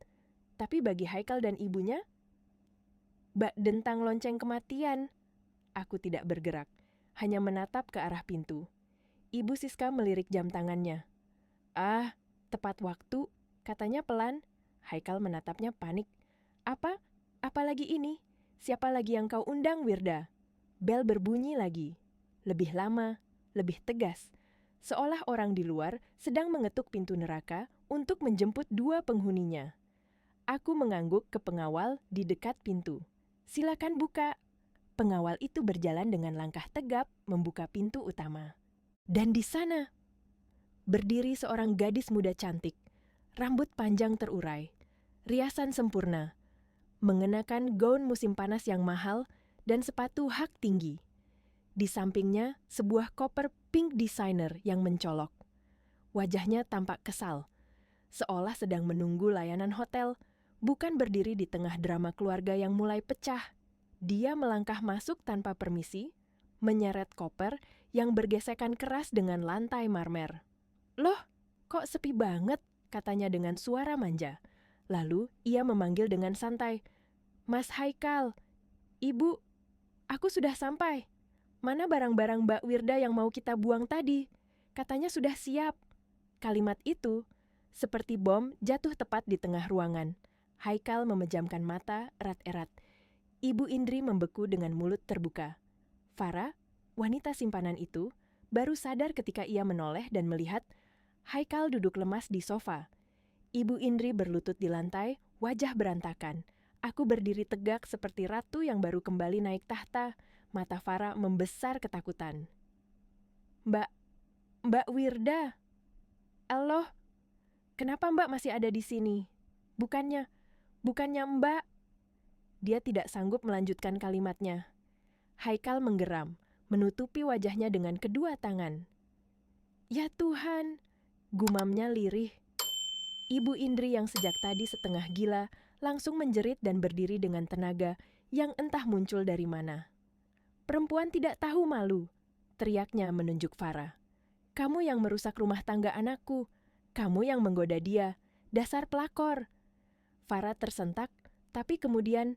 Tapi bagi Haikal dan ibunya, bak dentang lonceng kematian. Aku tidak bergerak, hanya menatap ke arah pintu. Ibu Siska melirik jam tangannya. "Ah, tepat waktu," katanya pelan. Haikal menatapnya panik. "Apa? Apa lagi ini? Siapa lagi yang kau undang, Wirda?" Bel berbunyi lagi. Lebih lama, lebih tegas. Seolah orang di luar sedang mengetuk pintu neraka untuk menjemput 2 penghuninya. Aku mengangguk ke pengawal di dekat pintu. "Silakan buka." Pengawal itu berjalan dengan langkah tegap membuka pintu utama. Dan di sana, berdiri seorang gadis muda cantik, rambut panjang terurai, riasan sempurna, mengenakan gaun musim panas yang mahal dan sepatu hak tinggi. Di sampingnya, sebuah koper pink designer yang mencolok. Wajahnya tampak kesal, seolah sedang menunggu layanan hotel, bukan berdiri di tengah drama keluarga yang mulai pecah. Dia melangkah masuk tanpa permisi, menyeret koper yang bergesekan keras dengan lantai marmer. "Loh, kok sepi banget?" katanya dengan suara manja. Lalu ia memanggil dengan santai, "Mas Haikal, Ibu, aku sudah sampai. Mana barang-barang Mbak Wirda yang mau kita buang tadi? Katanya sudah siap." Kalimat itu seperti bom jatuh tepat di tengah ruangan. Haikal memejamkan mata erat-erat. Ibu Indri membeku dengan mulut terbuka. Farah, wanita simpanan itu, baru sadar ketika ia menoleh dan melihat Haikal duduk lemas di sofa. Ibu Indri berlutut di lantai, wajah berantakan. Aku berdiri tegak seperti ratu yang baru kembali naik tahta. Mata Farah membesar ketakutan. Mbak Wirda. Eloh, kenapa Mbak masih ada di sini? Bukannya Mbak. Dia tidak sanggup melanjutkan kalimatnya. Haikal menggeram, menutupi wajahnya dengan kedua tangan. Ya Tuhan, gumamnya lirih. Ibu Indri yang sejak tadi setengah gila langsung menjerit dan berdiri dengan tenaga yang entah muncul dari mana. Perempuan tidak tahu malu, teriaknya menunjuk Farah. Kamu yang merusak rumah tangga anakku, kamu yang menggoda dia, dasar pelakor. Farah tersentak, tapi kemudian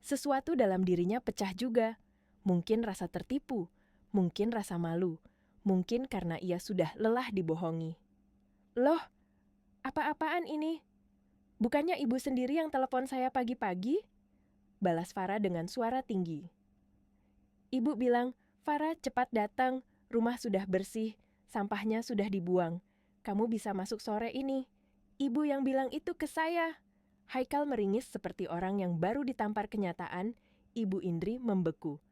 sesuatu dalam dirinya pecah juga. Mungkin rasa tertipu, mungkin rasa malu, mungkin karena ia sudah lelah dibohongi. Loh, apa-apaan ini? Bukannya ibu sendiri yang telepon saya pagi-pagi? Balas Farah dengan suara tinggi. Ibu bilang, Farah cepat datang, rumah sudah bersih, sampahnya sudah dibuang. Kamu bisa masuk sore ini. Ibu yang bilang itu ke saya. Haikal meringis seperti orang yang baru ditampar kenyataan. Ibu Indri membeku.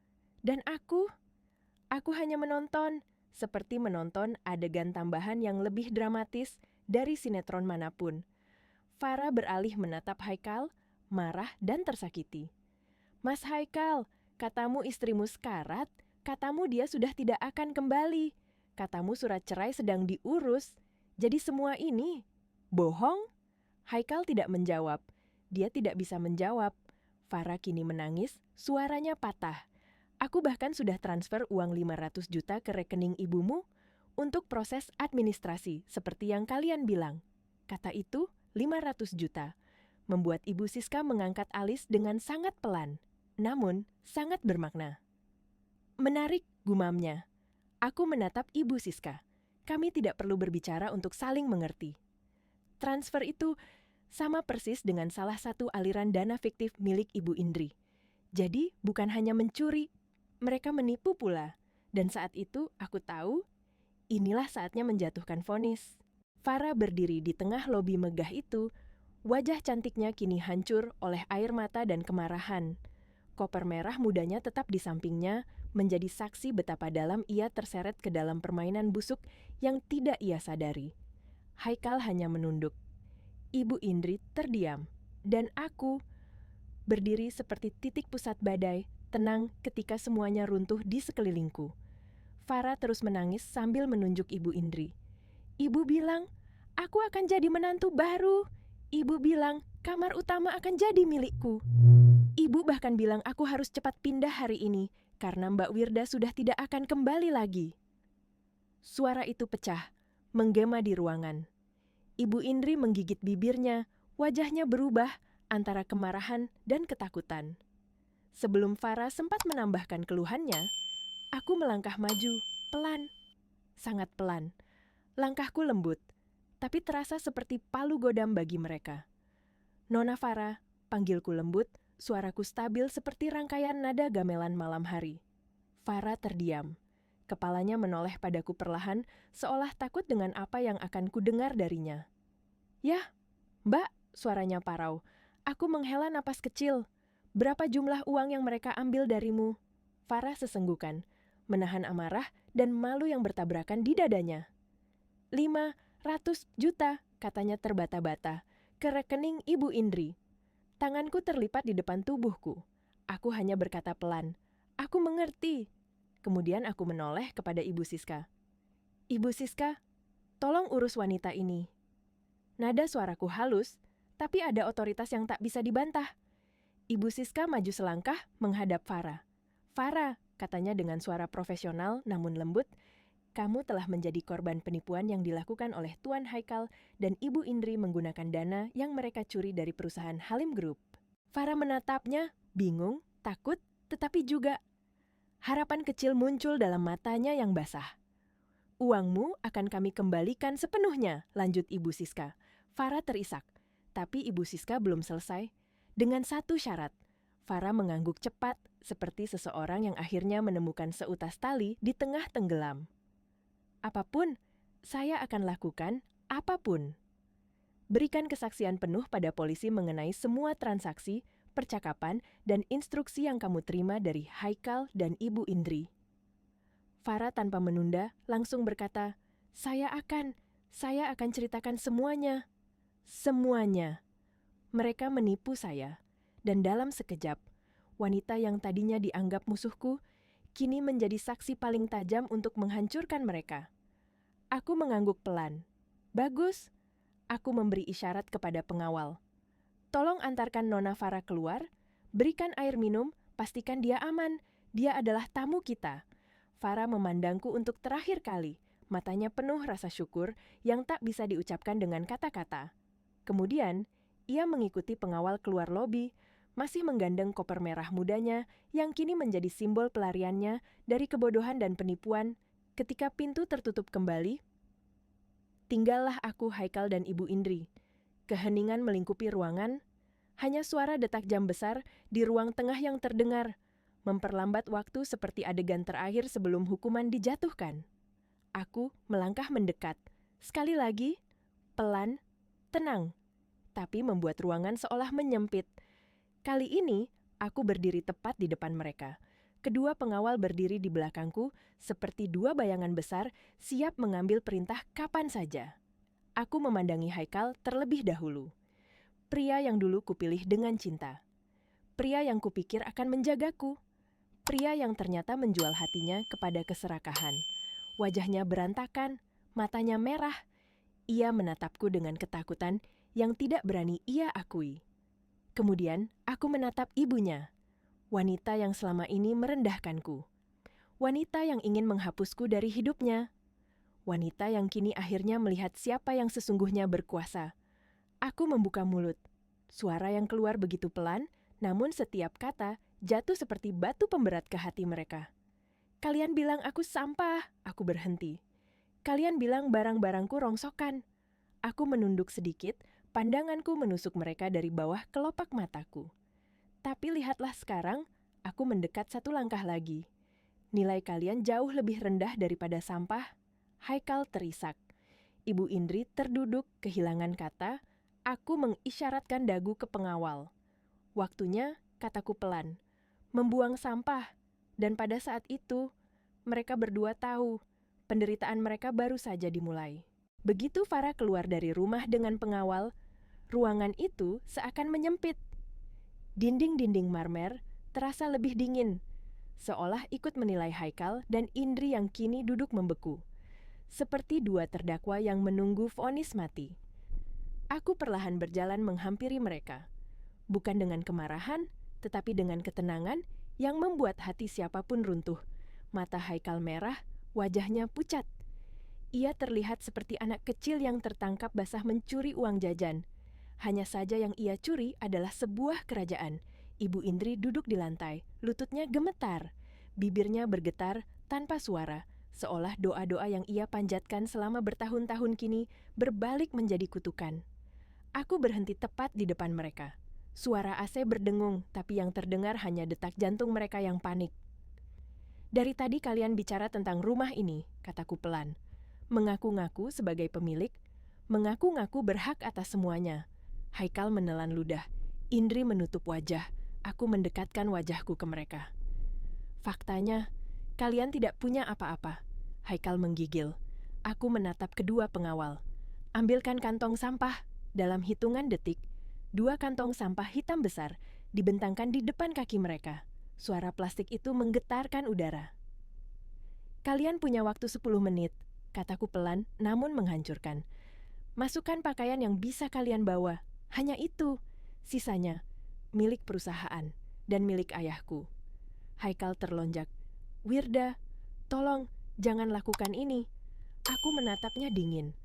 Dan aku hanya menonton, seperti menonton adegan tambahan yang lebih dramatis dari sinetron manapun. Farah beralih menatap Haikal, marah dan tersakiti. Mas Haikal, katamu istrimu sekarat, katamu dia sudah tidak akan kembali. Katamu surat cerai sedang diurus. Jadi semua ini bohong? Haikal tidak menjawab. Dia tidak bisa menjawab. Farah kini menangis, suaranya patah. Aku bahkan sudah transfer uang 500 juta ke rekening ibumu untuk proses administrasi, seperti yang kalian bilang. Kata itu, 500 juta. Membuat Ibu Siska mengangkat alis dengan sangat pelan, namun sangat bermakna. Menarik, gumamnya. Aku menatap Ibu Siska. Kami tidak perlu berbicara untuk saling mengerti. Transfer itu sama persis dengan salah satu aliran dana fiktif milik Ibu Indri. Jadi bukan hanya mencuri, mereka menipu pula. Dan saat itu aku tahu, inilah saatnya menjatuhkan vonis. Farah berdiri di tengah lobi megah itu, wajah cantiknya kini hancur oleh air mata dan kemarahan. Koper merah mudanya tetap di sampingnya, menjadi saksi betapa dalam ia terseret ke dalam permainan busuk yang tidak ia sadari. Haikal hanya menunduk. Ibu Indri terdiam, dan aku berdiri seperti titik pusat badai, tenang ketika semuanya runtuh di sekelilingku. Farah terus menangis sambil menunjuk Ibu Indri. Ibu bilang, aku akan jadi menantu baru. Ibu bilang, kamar utama akan jadi milikku. Ibu bahkan bilang aku harus cepat pindah hari ini, karena Mbak Wirda sudah tidak akan kembali lagi. Suara itu pecah, menggema di ruangan. Ibu Indri menggigit bibirnya, wajahnya berubah antara kemarahan dan ketakutan. Sebelum Farah sempat menambahkan keluhannya, aku melangkah maju, pelan, sangat pelan. Langkahku lembut, tapi terasa seperti palu godam bagi mereka. Nona Farah, panggilku lembut, suaraku stabil seperti rangkaian nada gamelan malam hari. Farah terdiam. Kepalanya menoleh padaku perlahan, seolah takut dengan apa yang akan kudengar darinya. Yah, Mbak, suaranya parau. Aku menghela napas kecil. Berapa jumlah uang yang mereka ambil darimu? Farah sesenggukan, menahan amarah dan malu yang bertabrakan di dadanya. 500 juta, katanya terbata-bata, ke rekening Ibu Indri. Tanganku terlipat di depan tubuhku. Aku hanya berkata pelan, aku mengerti. Kemudian aku menoleh kepada Ibu Siska. Ibu Siska, tolong urus wanita ini. Nada suaraku halus, tapi ada otoritas yang tak bisa dibantah. Ibu Siska maju selangkah menghadap Farah. Farah, katanya dengan suara profesional namun lembut, kamu telah menjadi korban penipuan yang dilakukan oleh Tuan Haikal dan Ibu Indri menggunakan dana yang mereka curi dari perusahaan Halim Group. Farah menatapnya, bingung, takut, tetapi juga harapan kecil muncul dalam matanya yang basah. Uangmu akan kami kembalikan sepenuhnya, lanjut Ibu Siska. Farah terisak, tapi Ibu Siska belum selesai. Dengan satu syarat, Farah mengangguk cepat seperti seseorang yang akhirnya menemukan seutas tali di tengah tenggelam. Apapun, saya akan lakukan apapun. Berikan kesaksian penuh pada polisi mengenai semua transaksi, percakapan, dan instruksi yang kamu terima dari Haikal dan Ibu Indri. Farah tanpa menunda langsung berkata, Saya akan ceritakan semuanya. Semuanya. Mereka menipu saya, dan dalam sekejap, wanita yang tadinya dianggap musuhku, kini menjadi saksi paling tajam untuk menghancurkan mereka. Aku mengangguk pelan. Bagus. Aku memberi isyarat kepada pengawal. Tolong antarkan Nona Farah keluar, berikan air minum, pastikan dia aman. Dia adalah tamu kita. Farah memandangku untuk terakhir kali, matanya penuh rasa syukur yang tak bisa diucapkan dengan kata-kata. Kemudian, ia mengikuti pengawal keluar lobi, masih menggandeng koper merah mudanya yang kini menjadi simbol pelariannya dari kebodohan dan penipuan. Ketika pintu tertutup kembali, tinggallah aku, Haikal, dan Ibu Indri. Keheningan melingkupi ruangan, hanya suara detak jam besar di ruang tengah yang terdengar, memperlambat waktu seperti adegan terakhir sebelum hukuman dijatuhkan. Aku melangkah mendekat, sekali lagi, pelan, tenang, tapi membuat ruangan seolah menyempit. Kali ini, aku berdiri tepat di depan mereka. Kedua pengawal berdiri di belakangku, seperti dua bayangan besar, siap mengambil perintah kapan saja. Aku memandangi Haikal terlebih dahulu. Pria yang dulu kupilih dengan cinta. Pria yang kupikir akan menjagaku. Pria yang ternyata menjual hatinya kepada keserakahan. Wajahnya berantakan, matanya merah. Ia menatapku dengan ketakutan yang tidak berani ia akui. Kemudian aku menatap ibunya, wanita yang selama ini merendahkanku. Wanita yang ingin menghapusku dari hidupnya. Wanita yang kini akhirnya melihat siapa yang sesungguhnya berkuasa. Aku membuka mulut. Suara yang keluar begitu pelan, namun setiap kata jatuh seperti batu pemberat ke hati mereka. Kalian bilang aku sampah, aku berhenti. Kalian bilang barang-barangku rongsokan. Aku menunduk sedikit, pandanganku menusuk mereka dari bawah kelopak mataku. Tapi lihatlah sekarang, aku mendekat satu langkah lagi. Nilai kalian jauh lebih rendah daripada sampah. Haikal terisak. Ibu Indri terduduk kehilangan kata. Aku mengisyaratkan dagu ke pengawal. Waktunya, kataku pelan, membuang sampah. Dan pada saat itu, mereka berdua tahu penderitaan mereka baru saja dimulai. Begitu Farah keluar dari rumah dengan pengawal, ruangan itu seakan menyempit. Dinding-dinding marmer terasa lebih dingin, seolah ikut menilai Haikal dan Indri yang kini duduk membeku. Seperti dua terdakwa yang menunggu vonis mati. Aku perlahan berjalan menghampiri mereka. Bukan dengan kemarahan, tetapi dengan ketenangan yang membuat hati siapapun runtuh. Mata Haikal merah, wajahnya pucat. Ia terlihat seperti anak kecil yang tertangkap basah mencuri uang jajan. Hanya saja yang ia curi adalah sebuah kerajaan. Ibu Indri duduk di lantai, lututnya gemetar. Bibirnya bergetar tanpa suara, seolah doa-doa yang ia panjatkan selama bertahun-tahun kini berbalik menjadi kutukan. Aku berhenti tepat di depan mereka. Suara AC berdengung, tapi yang terdengar hanya detak jantung mereka yang panik. Dari tadi kalian bicara tentang rumah ini, kataku pelan. Mengaku-ngaku sebagai pemilik, mengaku-ngaku berhak atas semuanya. Haikal menelan ludah. Indri menutup wajah. Aku mendekatkan wajahku ke mereka. Faktanya, kalian tidak punya apa-apa. Haikal menggigil. Aku menatap kedua pengawal. Ambilkan kantong sampah. Dalam hitungan detik, 2 kantong sampah hitam besar dibentangkan di depan kaki mereka. Suara plastik itu menggetarkan udara. Kalian punya waktu 10 menit, kataku pelan namun menghancurkan. Masukkan pakaian yang bisa kalian bawa. Hanya itu. Sisanya, milik perusahaan dan milik ayahku. Haikal terlonjak. Wirda, tolong, jangan lakukan ini. Aku menatapnya dingin.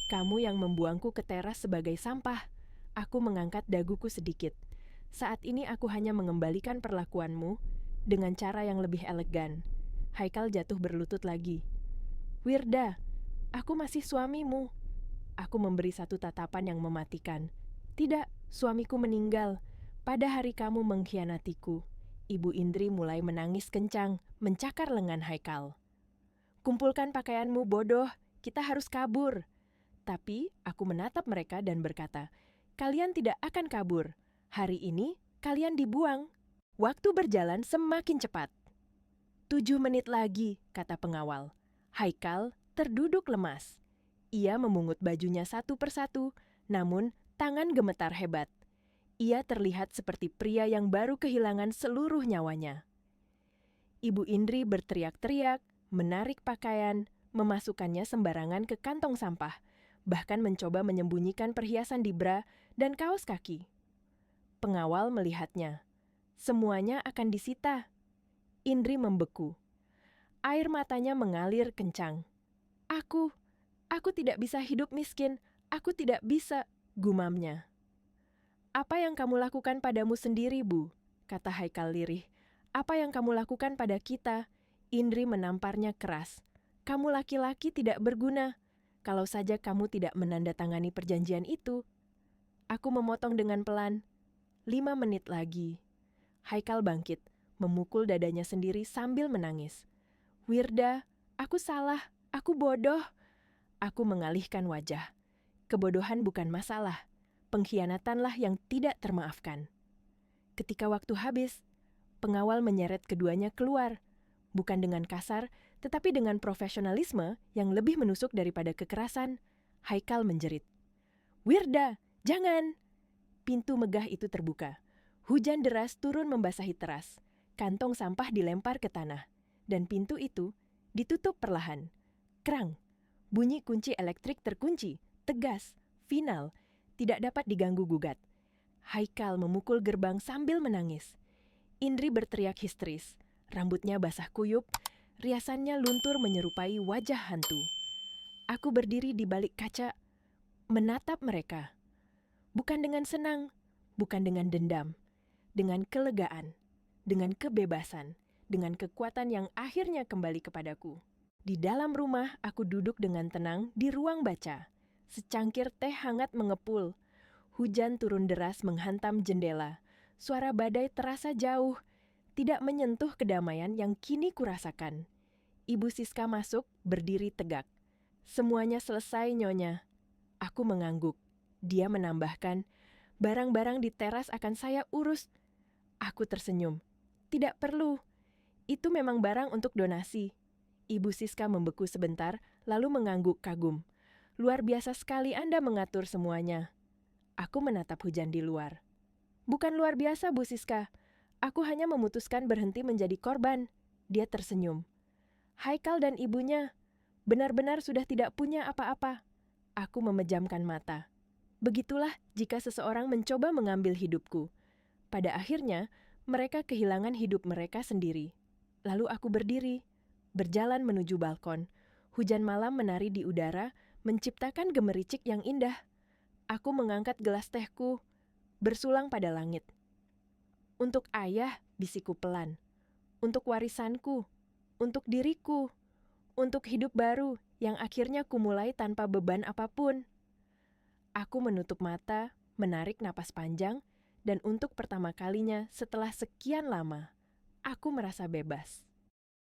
Kamu yang membuangku ke teras sebagai sampah. Aku mengangkat daguku sedikit. Saat ini aku hanya mengembalikan perlakuanmu dengan cara yang lebih elegan. Haikal jatuh berlutut lagi. Wirda, aku masih suamimu. Aku memberi satu tatapan yang mematikan. Tidak, suamiku meninggal. Pada hari kamu mengkhianatiku. Ibu Indri mulai menangis kencang, mencakar lengan Haikal. Kumpulkan pakaianmu, bodoh. Kita harus kabur. Tapi aku menatap mereka dan berkata, kalian tidak akan kabur. Hari ini Kalian dibuang. Waktu berjalan semakin cepat. 7 menit lagi, kata pengawal. Haikal terduduk lemas. Ia memungut bajunya satu persatu, namun tangan gemetar hebat. Ia terlihat seperti pria yang baru kehilangan seluruh nyawanya. Ibu Indri berteriak-teriak, menarik pakaian, memasukkannya sembarangan ke kantong sampah, bahkan mencoba menyembunyikan perhiasan di bra dan kaos kaki. Pengawal melihatnya. Semuanya akan disita. Indri membeku. Air matanya mengalir kencang. Aku tidak bisa hidup miskin. Aku tidak bisa, gumamnya. Apa yang kamu lakukan padamu sendiri, Bu? Kata Haikal lirih. Apa yang kamu lakukan pada kita? Indri menamparnya keras. Kamu laki-laki tidak berguna. Kalau saja kamu tidak menandatangani perjanjian itu. Aku memotong dengan pelan. 5 menit lagi. Haikal bangkit, memukul dadanya sendiri sambil menangis. Wirda, aku salah, aku bodoh. Aku mengalihkan wajah. Kebodohan bukan masalah. Pengkhianatanlah yang tidak termaafkan. Ketika waktu habis, pengawal menyeret keduanya keluar. Bukan dengan kasar, tetapi dengan profesionalisme yang lebih menusuk daripada kekerasan. Haikal menjerit. Wirda, jangan! Pintu megah itu terbuka. Hujan deras turun membasahi teras. Kantong sampah dilempar ke tanah. Dan pintu itu ditutup perlahan. Krang! Bunyi kunci elektrik terkunci, tegas, final, tidak dapat diganggu-gugat. Haikal memukul gerbang sambil menangis. Indri berteriak histeris. Rambutnya basah kuyup, riasannya luntur menyerupai wajah hantu. Aku berdiri di balik kaca, menatap mereka. Bukan dengan senang, bukan dengan dendam. Dengan kelegaan, dengan kebebasan, dengan kekuatan yang akhirnya kembali kepadaku. Di dalam rumah, aku duduk dengan tenang di ruang baca. Secangkir teh hangat mengepul. Hujan turun deras menghantam jendela. Suara badai terasa jauh, tidak menyentuh kedamaian yang kini kurasakan. Ibu Siska masuk, berdiri tegak. Semuanya selesai, Nyonya. Aku mengangguk. Dia menambahkan, barang-barang di teras akan saya urus. Aku tersenyum. Tidak perlu. Itu memang barang untuk donasi. Ibu Siska membeku sebentar, lalu mengangguk kagum. Luar biasa sekali Anda mengatur semuanya. Aku menatap hujan di luar. Bukan luar biasa, Bu Siska. Aku hanya memutuskan berhenti menjadi korban. Dia tersenyum. Haikal dan ibunya benar-benar sudah tidak punya apa-apa. Aku memejamkan mata. Begitulah jika seseorang mencoba mengambil hidupku. Pada akhirnya, mereka kehilangan hidup mereka sendiri. Lalu aku berdiri, berjalan menuju balkon. Hujan malam menari di udara, menciptakan gemericik yang indah. Aku mengangkat gelas tehku, bersulang pada langit. Untuk ayah, bisikku pelan. Untuk warisanku, untuk diriku, untuk hidup baru yang akhirnya kumulai tanpa beban apapun. Aku menutup mata, menarik napas panjang, dan untuk pertama kalinya setelah sekian lama, aku merasa bebas.